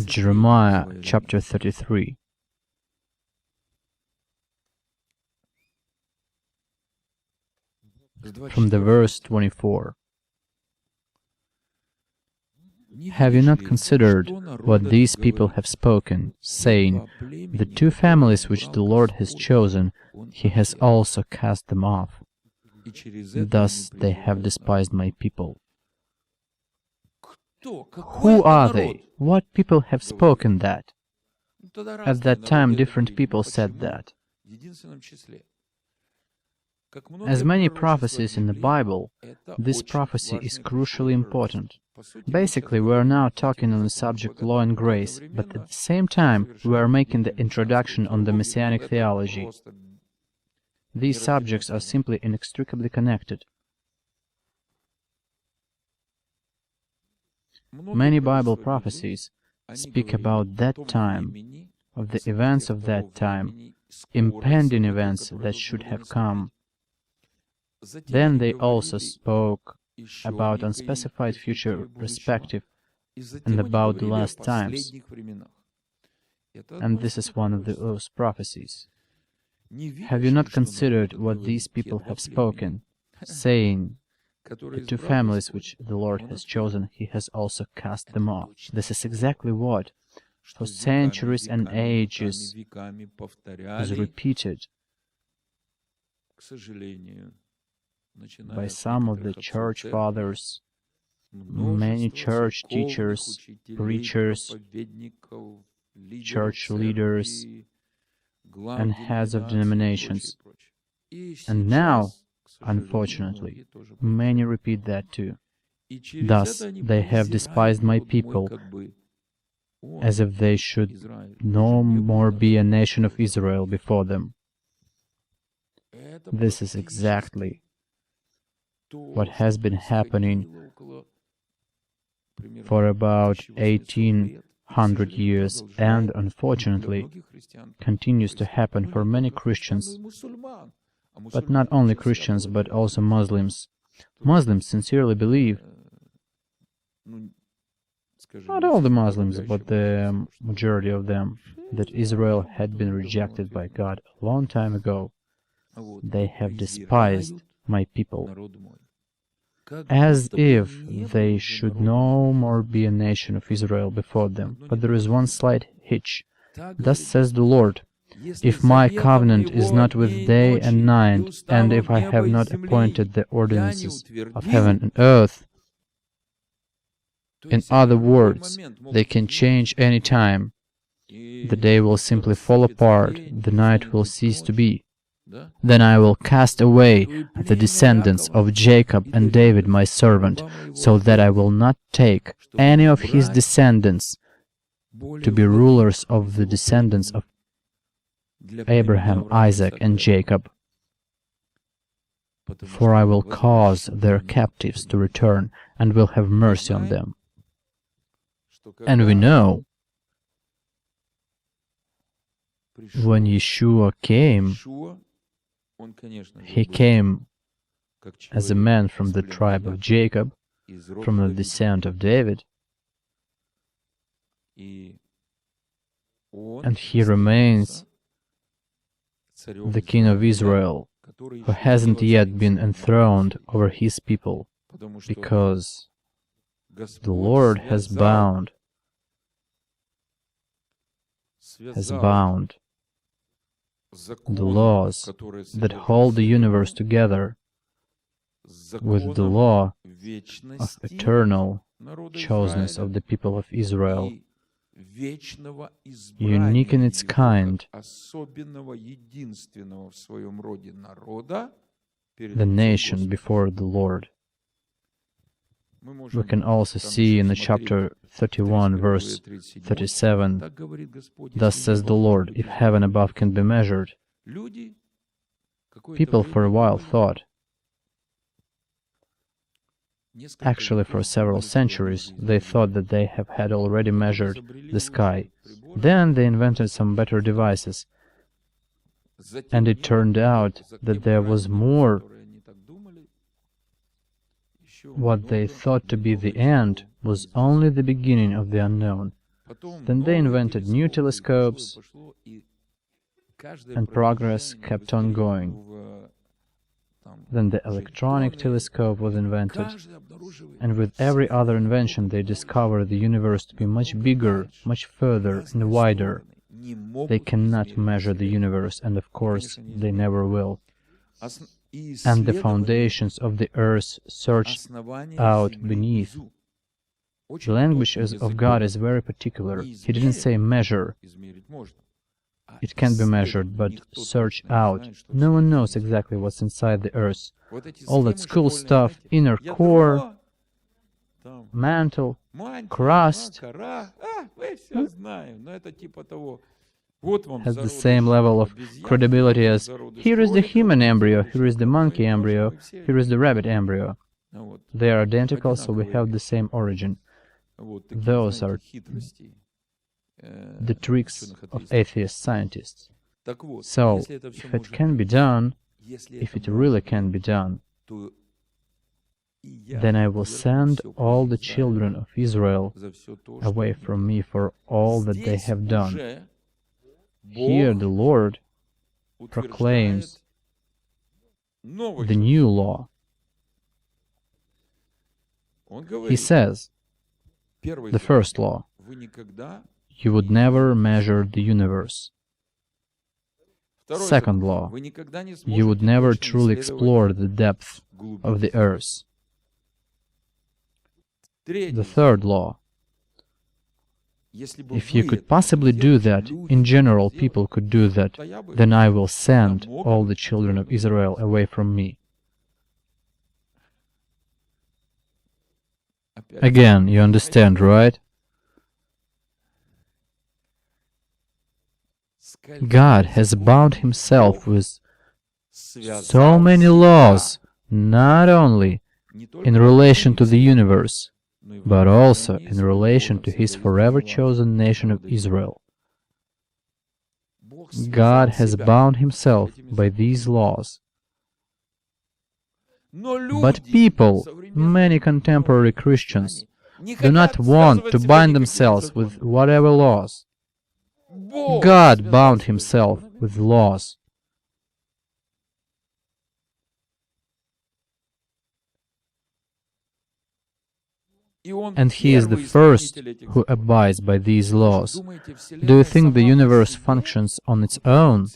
Jeremiah chapter 33. From the verse 24. Have you not considered what these people have spoken, saying, the two families which the Lord has chosen, He has also cast them off. Thus they have despised my people. Who are they? What people have spoken that? At that time different people said that. As many prophecies in the Bible, this prophecy is crucially important. Basically, we are now talking on the subject law and grace, but at the same time, we are making the introduction on the Messianic theology. These subjects are simply inextricably connected. Many Bible prophecies speak about that time, of the events of that time, impending events that should have come. Then they also spoke about unspecified future perspective and about the last times. And this is one of those prophecies. Have you not considered what these people have spoken, saying, the two families which the Lord has chosen, He has also cast them off? This is exactly what, for centuries and ages, was repeated by some of the church fathers, many church teachers, preachers, church leaders, and heads of denominations. And now, unfortunately, many repeat that too. Thus, they have despised my people, as if they should no more be a nation of Israel before them. This is exactly what has been happening for about 1800 years, and unfortunately continues to happen for many Christians, but not only Christians, but also Muslims. Muslims sincerely believe, not all the Muslims, but the majority of them, that Israel had been rejected by God a long time ago. They have despised my people, as if they should no more be a nation of Israel before them. But there is one slight hitch. Thus says the Lord, if my covenant is not with day and night, and if I have not appointed the ordinances of heaven and earth, in other words, they can change any time. The day will simply fall apart, the night will cease to be. Then I will cast away the descendants of Jacob and David my servant, so that I will not take any of his descendants to be rulers of the descendants of Abraham, Isaac, and Jacob. For I will cause their captives to return, and will have mercy on them. And we know, when Yeshua came, He came as a man from the tribe of Jacob, from the descent of David, and He remains the King of Israel, who hasn't yet been enthroned over His people, because the Lord has bound the laws that hold the universe together with the law of eternal chosenness of the people of Israel, unique in its kind, the nation before the Lord. We can also see in the chapter 31, verse 37, thus says the Lord, if heaven above can be measured. People for a while thought, actually for several centuries, they thought that they had already measured the sky. Then they invented some better devices, and it turned out that there was more. What they thought to be the end was only the beginning of the unknown. Then they invented new telescopes, and progress kept on going. Then the electronic telescope was invented, and with every other invention they discovered the universe to be much bigger, much further and wider. They cannot measure the universe, and of course they never will. And the foundations of the earth searched out beneath. The language of God is very particular. He didn't say measure. It can be measured, but search out. No one knows exactly what's inside the earth. All that cool stuff, inner core, mantle, crust, has the same level of credibility as here is the human embryo, here is the monkey embryo, here is the rabbit embryo. They are identical, so we have the same origin. Those are the tricks of atheist scientists. So, if it can be done, if it really can be done, then I will send all the children of Israel away from me for all that they have done. Here the Lord proclaims the new law. He says, the first law, you would never measure the universe. Second law, you would never truly explore the depth of the earth. The third law, if you could possibly do that, in general people could do that, then I will send all the children of Israel away from me. Again, you understand, right? God has bound himself with so many laws, not only in relation to the universe, but also in relation to his forever chosen nation of Israel. God has bound himself by these laws. But people, many contemporary Christians, do not want to bind themselves with whatever laws. God bound himself with laws. And he is the first who abides by these laws. Do you think the universe functions on its own?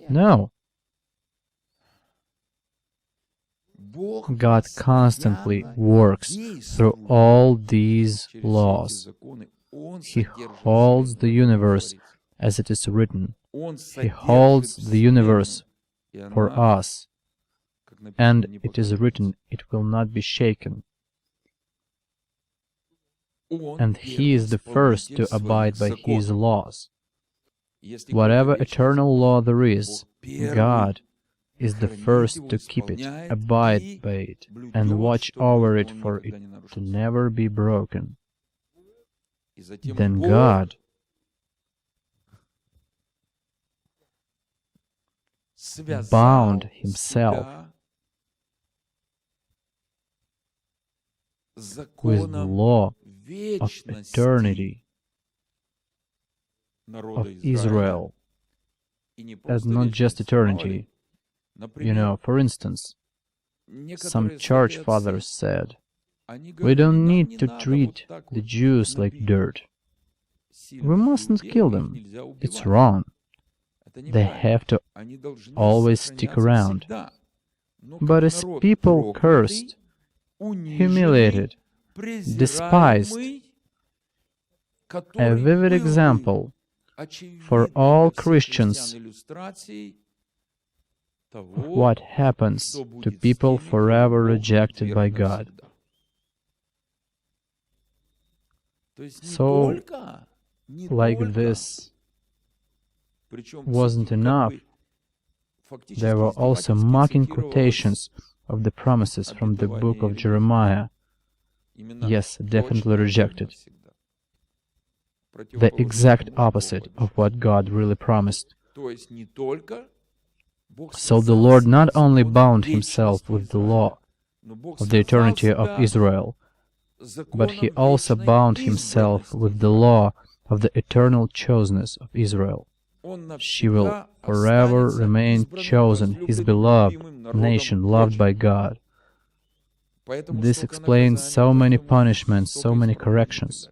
No. God constantly works through all these laws. He holds the universe as it is written. He holds the universe for us. And it is written, it will not be shaken. And he is the first to abide by his laws. Whatever eternal law there is, God is the first to keep it, abide by it, and watch over it for it to never be broken. Then God bound himself with the law of eternity of Israel, as not just eternity. You know, for instance, some church fathers said, we don't need to treat the Jews like dirt. We mustn't kill them. It's wrong. They have to always stick around. But as people cursed, humiliated, despised, a vivid example for all Christians of what happens to people forever rejected by God. So, like this wasn't enough, there were also mocking quotations of the promises from the book of Jeremiah. Yes, definitely rejected. The exact opposite of what God really promised. So the Lord not only bound himself with the law of the eternity of Israel, but he also bound himself with the law of the eternal chosenness of Israel. She will forever remain chosen, his beloved nation, loved by God. This explains so many punishments, so many corrections.